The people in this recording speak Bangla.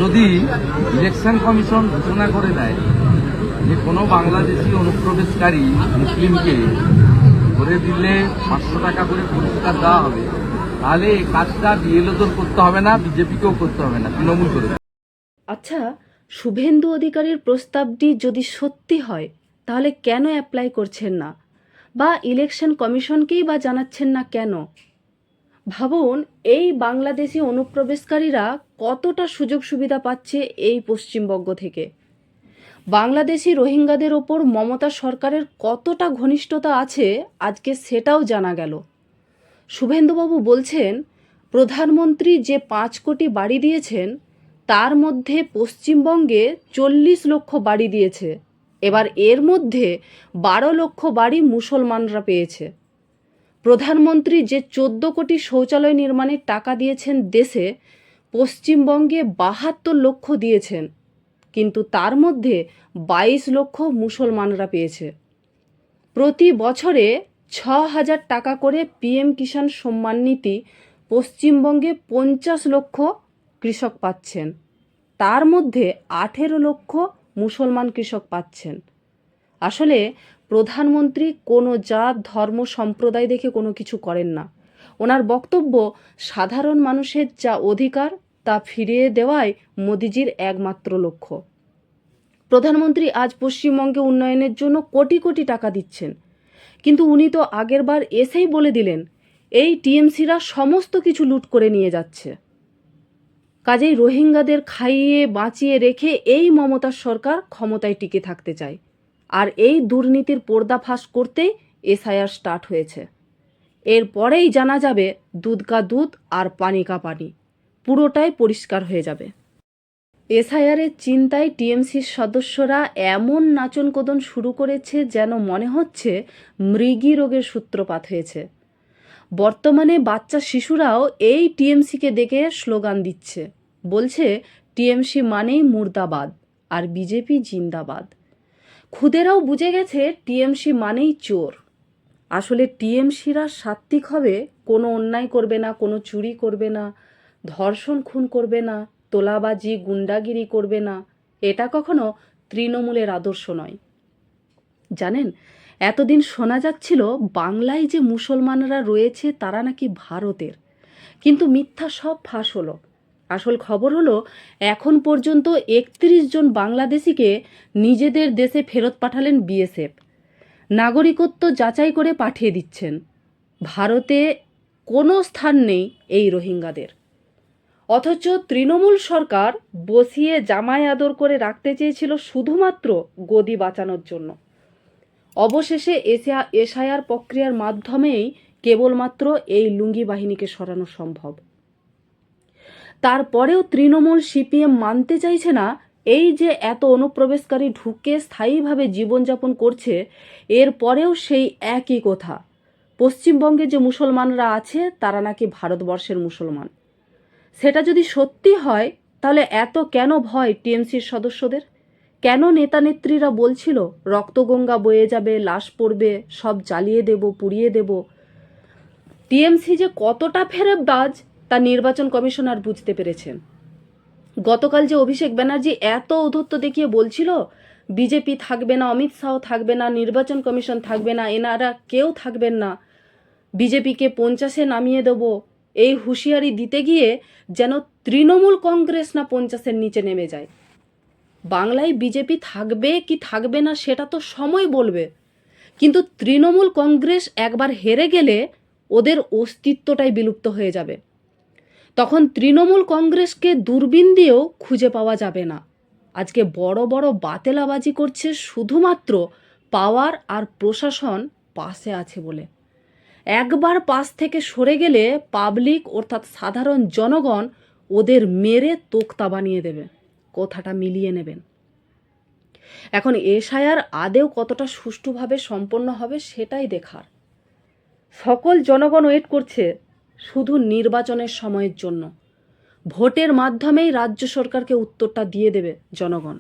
যদি ইলেকশন কমিশন ঘোষণা করে দেয় যে কোনো বাংলাদেশি অনুপ্রবেশকারী মুসলিমকে ধরে দিলে 500 টাকা করে পুরস্কার দেওয়া হবে, তাহলে এই কাজটা বিএলওদের করতে হবে না, বিজেপিকেও করতে হবে না, তৃণমূল করে। আচ্ছা, শুভেন্দু অধিকারীর প্রস্তাবটি যদি সত্যি হয় তাহলে কেন অ্যাপ্লাই করছেন না, বা ইলেকশন কমিশনকেই বা জানাচ্ছেন না কেন? ভাবুন, এই বাংলাদেশি অনুপ্রবেশকারীরা কতটা সুযোগ সুবিধা পাচ্ছে এই পশ্চিমবঙ্গ থেকে। বাংলাদেশি রোহিঙ্গাদের ওপর মমতা সরকারের কতটা ঘনিষ্ঠতা আছে আজকে সেটাও জানা গেল। শুভেন্দুবাবু বলছেন প্রধানমন্ত্রী যে 5 কোটি বাড়ি দিয়েছেন তার মধ্যে পশ্চিমবঙ্গে 40 লক্ষ বাড়ি দিয়েছে। এবার এর মধ্যে 12 লক্ষ বাড়ি মুসলমানরা পেয়েছে। প্রধানমন্ত্রী যে 14 কোটি শৌচালয় নির্মাণের টাকা দিয়েছেন দেশে, পশ্চিমবঙ্গে 72 লক্ষ দিয়েছেন, কিন্তু তার মধ্যে 22 লক্ষ মুসলমানরা পেয়েছে। প্রতি বছরে 6,000 টাকা করে পিএম কিষাণ সম্মান নিধি পশ্চিমবঙ্গে 50 লক্ষ কৃষক পাচ্ছেন, তার মধ্যে 18 লক্ষ মুসলমান কৃষক পাচ্ছেন। আসলে প্রধানমন্ত্রী কোনো জাত ধর্ম সম্প্রদায় দেখে কোনো কিছু করেন না। ওনার বক্তব্য সাধারণ মানুষের যা অধিকার তা ফিরিয়ে দেওয়াই মোদিজির একমাত্র লক্ষ্য। প্রধানমন্ত্রী আজ পশ্চিমবঙ্গে উন্নয়নের জন্য কোটি কোটি টাকা দিচ্ছেন, কিন্তু উনি তো আগেরবার এসেই বলে দিলেন এই টিএমসিরা সমস্ত কিছু লুট করে নিয়ে যাচ্ছে। কাজেই রোহিঙ্গাদের খাইয়ে বাঁচিয়ে রেখে এই মমতার সরকার ক্ষমতায় টিকে থাকতে চায়, আর এই দুর্নীতির পর্দাফাশ করতেই এসআইআর স্টার্ট হয়েছে। এরপরেই জানা যাবে দুধ কা দুধ আর পানি কা পানি, পুরোটাই পরিষ্কার হয়ে যাবে। এসআইআরের চিন্তায় টিএমসির সদস্যরা এমন নাচনকোদন শুরু করেছে যেন মনে হচ্ছে মৃগী রোগের সূত্রপাত হয়েছে। বর্তমানে বাচ্চা শিশুরাও এই টিএমসিকে দেখে স্লোগান দিচ্ছে, বলছে টিএমসি মানেই মুর্দাবাদ আর বিজেপি জিন্দাবাদ। খুদেরাও বুঝে গেছে টিএমসি মানেই চোর। আসলে টিএমসিরা সাত্ত্বিক হবে, কোনো অন্যায় করবে না, কোনো চুরি করবে না, ধর্ষণ খুন করবে না, তোলাবাজি গুন্ডাগিরি করবে না। এটা কখনো তৃণমূলের আদর্শ নয়। জানেন, এতদিন শোনা যাচ্ছিল বাংলায় যে মুসলমানরা রয়েছে তারা নাকি ভারতের, কিন্তু মিথ্যা সব ফাঁস হলো। আসল খবর হলো এখন পর্যন্ত 31 জন বাংলাদেশিকে নিজেদের দেশে ফেরত পাঠালেন বিএসএফ। নাগরিকত্ব যাচাই করে পাঠিয়ে দিচ্ছেন। ভারতে কোনো স্থান নেই এই রোহিঙ্গাদের। অথচ তৃণমূল সরকার বসিয়ে জামাই আদর করে রাখতে চেয়েছিল শুধুমাত্র গদি বাঁচানোর জন্য। অবশেষে এসআইআর প্রক্রিয়ার মাধ্যমেই কেবলমাত্র এই লুঙ্গি বাহিনীকে সরানো সম্ভব। তারপরেও তৃণমূল সিপিএম মানতে চাইছে না এই যে এত অনুপ্রবেশকারী ঢুকে স্থায়ীভাবে জীবনযাপন করছে, এরপরেও সেই একই কথা, পশ্চিমবঙ্গে যে মুসলমানরা আছে তারা নাকি ভারতবর্ষের মুসলমান। সেটা যদি সত্যি হয় তাহলে এত কেন ভয় টিএমসির সদস্যদের? কেন নেতা নেত্রীরা বলছিল রক্তগঙ্গা বয়ে যাবে, লাশ পড়বে, সব জ্বালিয়ে দেব, পুড়িয়ে দেব? টিএমসি যে কতটা ফেরতবাজ তা নির্বাচন কমিশনার বুঝতে পেরেছেন। গতকাল যে অভিষেক ব্যানার্জি এত ঔদ্ধত্য দেখিয়ে বলছিল বিজেপি থাকবে না, অমিত শাহ থাকবে না, নির্বাচন কমিশন থাকবে না, এনারা কেউ থাকবেন না, বিজেপিকে 50-এ নামিয়ে দেব, এই হুঁশিয়ারি দিতে গিয়ে যেন তৃণমূল কংগ্রেস না 50-এর নিচে নেমে যায়। বাংলায় বিজেপি থাকবে কি থাকবে না সেটা তো সময় বলবে, কিন্তু তৃণমূল কংগ্রেস একবার হেরে গেলে ওদের অস্তিত্বটাই বিলুপ্ত হয়ে যাবে। তখন তৃণমূল কংগ্রেসকে দূরবীন দিয়েও খুঁজে পাওয়া যাবে না। আজকে বড় বড় বাতেলাবাজি করছে শুধুমাত্র পাওয়ার আর প্রশাসন পাশে আছে বলে। একবার পাশ থেকে সরে গেলে পাবলিক অর্থাৎ সাধারণ জনগণ ওদের মেরে তোক্তা বানিয়ে দেবে। কথাটা মিলিয়ে নেবেন। এখন এসআইআর আদেও কতটা সুষ্ঠুভাবে সম্পন্ন হবে সেটাই দেখার। সকল জনগণ ওয়েট করছে শুধু নির্বাচনের সময়ের জন্য। ভোটের মাধ্যমেই রাজ্য সরকারকে উত্তরটা দিয়ে দেবে জনগণ।